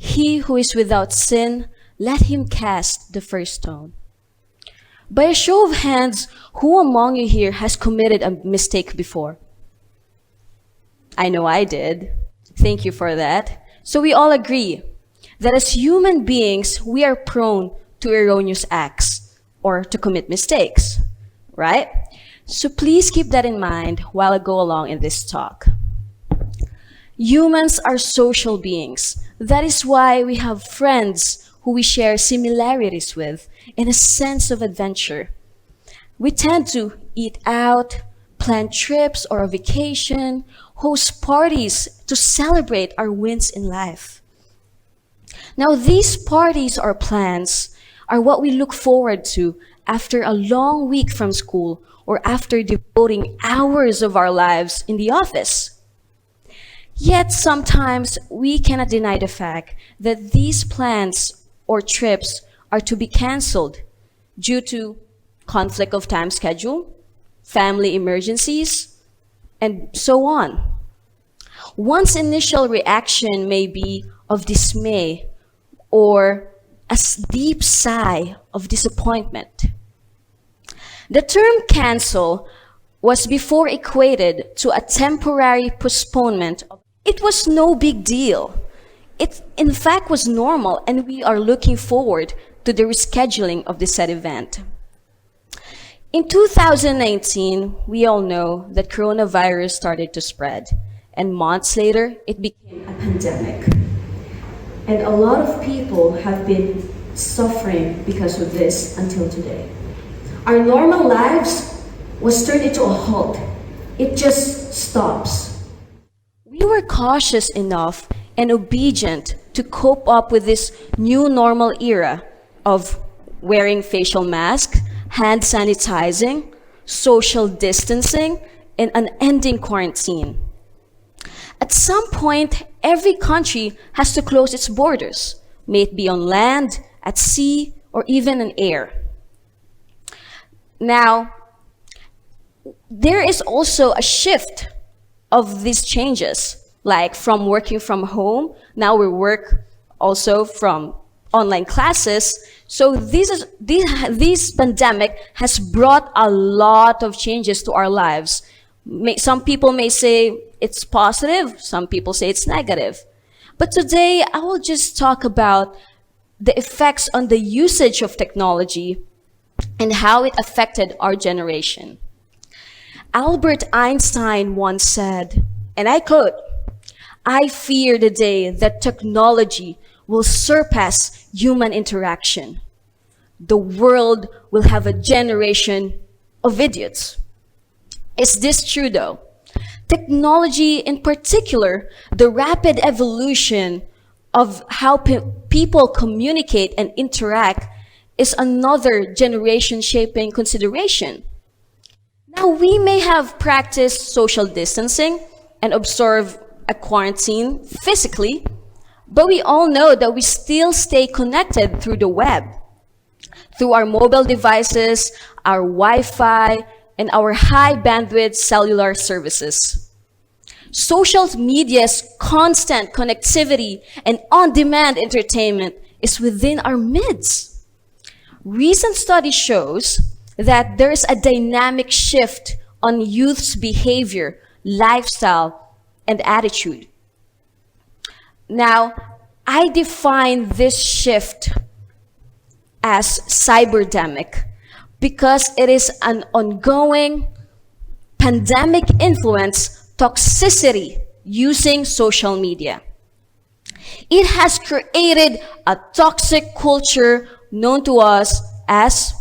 He who is without sin, let him cast the first stone. By a show of hands, who among you here has committed a mistake before? I know I did. Thank you for that. So we all agree that as human beings, we are prone to erroneous acts or to commit mistakes, right? So please keep that in mind while I go along in this talk. Humans are social beings. That is why we have friends who we share similarities with and a sense of adventure. We tend to eat out, plan trips or a vacation, host parties to celebrate our wins in life. Now, these parties or plans are what we look forward to after a long week from school or after devoting hours of our lives in the office. Yet sometimes we cannot deny the fact that these plans or trips are to be canceled due to conflict of time schedule, family emergencies, and so on. One's initial reaction may be of dismay or a deep sigh of disappointment. The term cancel was before equated to a temporary postponement. It was no big deal. It in fact was normal, and we are looking forward to the rescheduling of the said event. In 2019, we all know that coronavirus started to spread, and months later, it became a pandemic. And a lot of people have been suffering because of this until today. Our normal lives was turned into a halt. It just stops. We were cautious enough and obedient to cope up with this new normal era of wearing facial masks, hand sanitizing, social distancing, and unending quarantine. At some point, every country has to close its borders, may it be on land, at sea, or even in air. Now, there is also a shift of these changes, like from working from home, now we work also from online classes. So this pandemic has brought a lot of changes to our lives. Some people may say it's positive, some people say it's negative. But today, I will just talk about the effects on the usage of technology and how it affected our generation. Albert Einstein once said, and I quote, "I fear the day that technology will surpass human interaction. The world will have a generation of idiots." Is this true though? Technology, in particular, the rapid evolution of how people communicate and interact, is another generation-shaping consideration. Now, we may have practiced social distancing and observed a quarantine physically, but we all know that we still stay connected through the web, through our mobile devices, our Wi-Fi, and our high-bandwidth cellular services. Social media's constant connectivity and on-demand entertainment is within our midst. Recent study shows that there is a dynamic shift on youth's behavior, lifestyle, and attitude. Now, I define this shift as cyberdemic because it is an ongoing pandemic influence toxicity using social media. It has created a toxic culture known to us as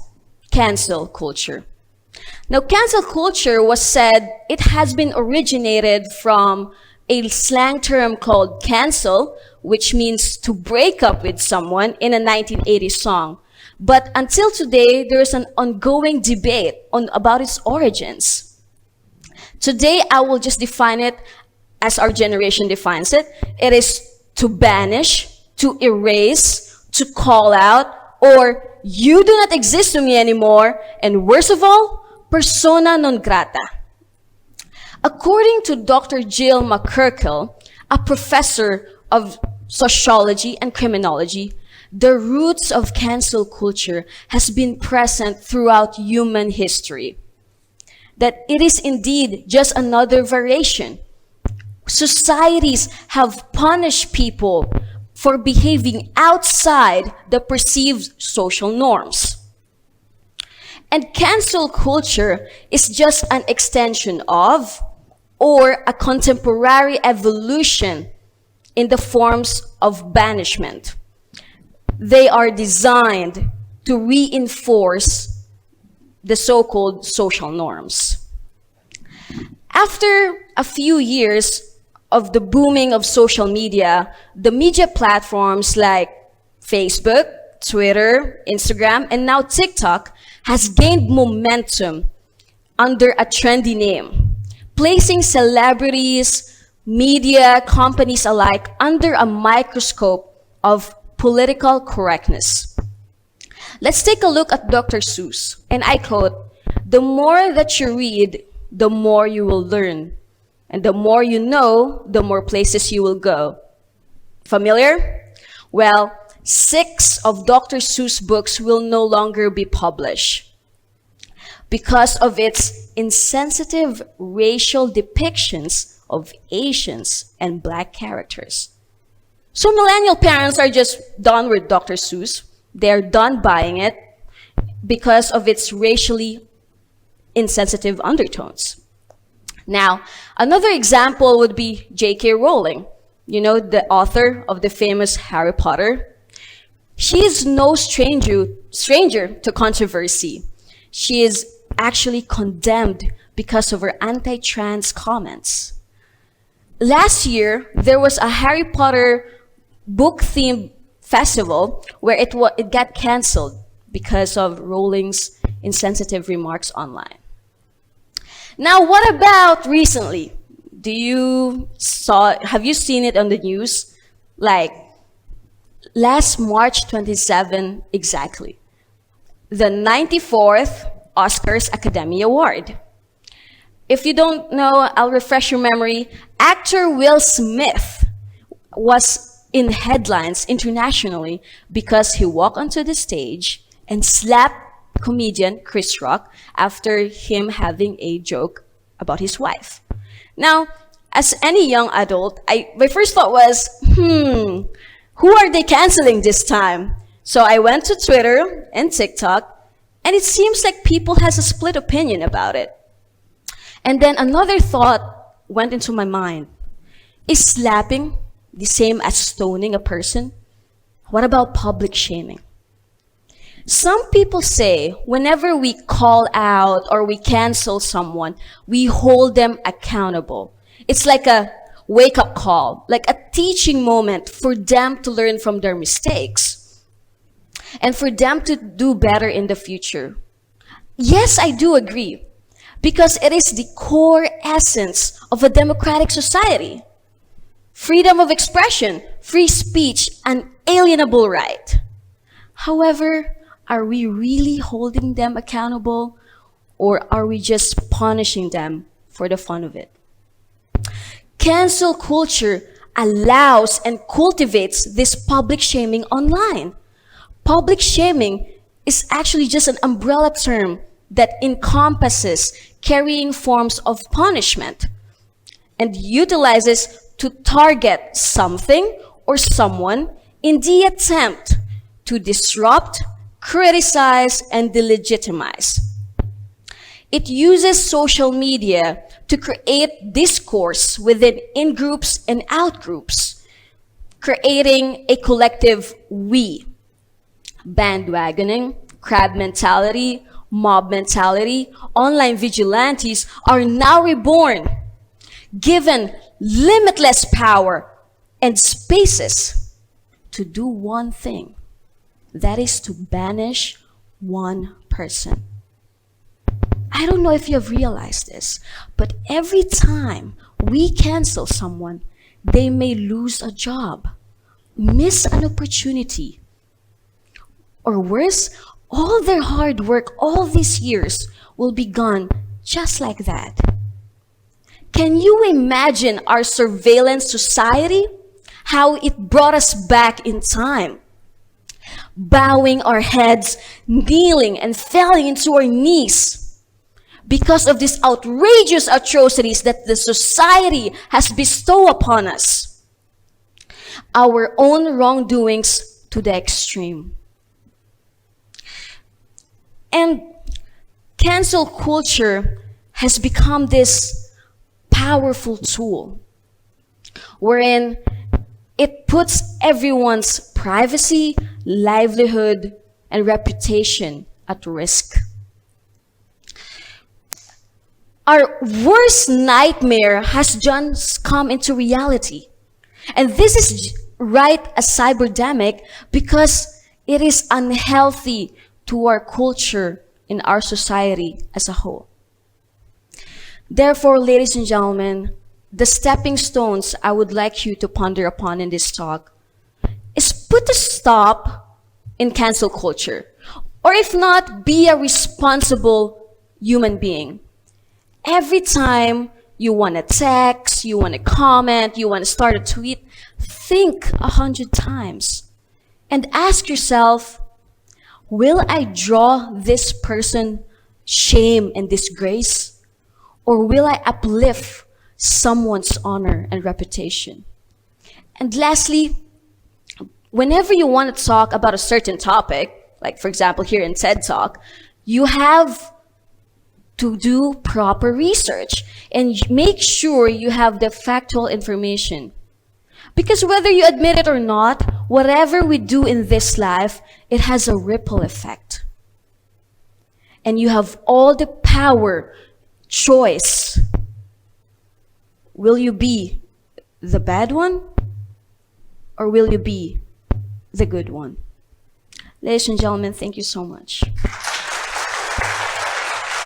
cancel culture. Now, cancel culture was said it has been originated from a slang term called cancel, which means to break up with someone, in a 1980s song. But until today, there is an ongoing debate about its origins. Today, I will just define it as our generation defines it. It is to banish, to erase, to call out, or you do not exist to me anymore, and worst of all, persona non grata. According to Dr. Jill McCurkle, a professor of sociology, and criminology, the roots of cancel culture has been present throughout human history. That it is indeed just another variation. Societies have punished people for behaving outside the perceived social norms. And cancel culture is just an extension of, or a contemporary evolution in the forms of banishment. They are designed to reinforce the so-called social norms. After a few years of the booming of social media, the media platforms like Facebook, Twitter, Instagram, and now TikTok has gained momentum under a trendy name, placing celebrities, media, companies alike under a microscope of political correctness. Let's take a look at Dr. Seuss, and I quote, "The more that you read, the more you will learn. And the more you know, the more places you will go." Familiar? Well, 6 of Dr. Seuss' books will no longer be published because of its insensitive racial depictions of Asians and Black characters. So millennial parents are just done with Dr. Seuss. They're done buying it because of its racially insensitive undertones. Now, another example would be J.K. Rowling, the author of the famous Harry Potter. She is no stranger to controversy. She is actually condemned because of her anti-trans comments. Last year, there was a Harry Potter book-themed festival where it got canceled because of Rowling's insensitive remarks online. Now, what about recently? Have you seen it on the news? Like, last March 27 exactly, the 94th Oscars Academy Award. If you don't know, I'll refresh your memory. Actor Will Smith was in headlines internationally because he walked onto the stage and slapped comedian Chris Rock after him having a joke about his wife. Now, as any young adult, my first thought was, who are they canceling this time? So I went to Twitter and TikTok, and it seems like people has a split opinion about it. And then another thought went into my mind. Is slapping the same as stoning a person? What about public shaming? Some people say whenever we call out or we cancel someone, we hold them accountable. It's like a wake-up call, like a teaching moment for them to learn from their mistakes and for them to do better in the future. Yes, I do agree, because it is the core essence of a democratic society. Freedom of expression, free speech, an alienable right. However, are we really holding them accountable, or are we just punishing them for the fun of it? Cancel culture allows and cultivates this public shaming online. Public shaming is actually just an umbrella term that encompasses carrying forms of punishment and utilizes to target something or someone in the attempt to disrupt, criticize, and delegitimize. It uses social media to create discourse within in-groups and out-groups, creating a collective we. Bandwagoning, crab mentality, mob mentality, online vigilantes are now reborn, given limitless power and spaces to do one thing. That is to banish one person. I don't know if you have realized this, but every time we cancel someone, they may lose a job, miss an opportunity, or worse, all their hard work all these years will be gone just like that. Can you imagine our surveillance society? how it brought us back in time. Bowing our heads, kneeling, and falling into our knees because of these outrageous atrocities that the society has bestowed upon us. Our own wrongdoings to the extreme. And cancel culture has become this powerful tool wherein it puts everyone's privacy, livelihood, and reputation at risk. Our worst nightmare has just come into reality. And this is right a cyberdemic because it is unhealthy to our culture in our society as a whole. Therefore, ladies and gentlemen, the stepping stones I would like you to ponder upon in this talk is put a stop in cancel culture. Or if not, be a responsible human being. Every time you want to text, you want to comment, you want to start a tweet, think 100 times and ask yourself, will I draw this person shame and disgrace? Or will I uplift someone's honor and reputation? And lastly, whenever you want to talk about a certain topic, like for example here in TED Talk, you have to do proper research and make sure you have the factual information. Because whether you admit it or not, whatever we do in this life, it has a ripple effect. And you have all the power, choice. Will you be the bad one? Or will you be the good one? Ladies and gentlemen, thank you so much.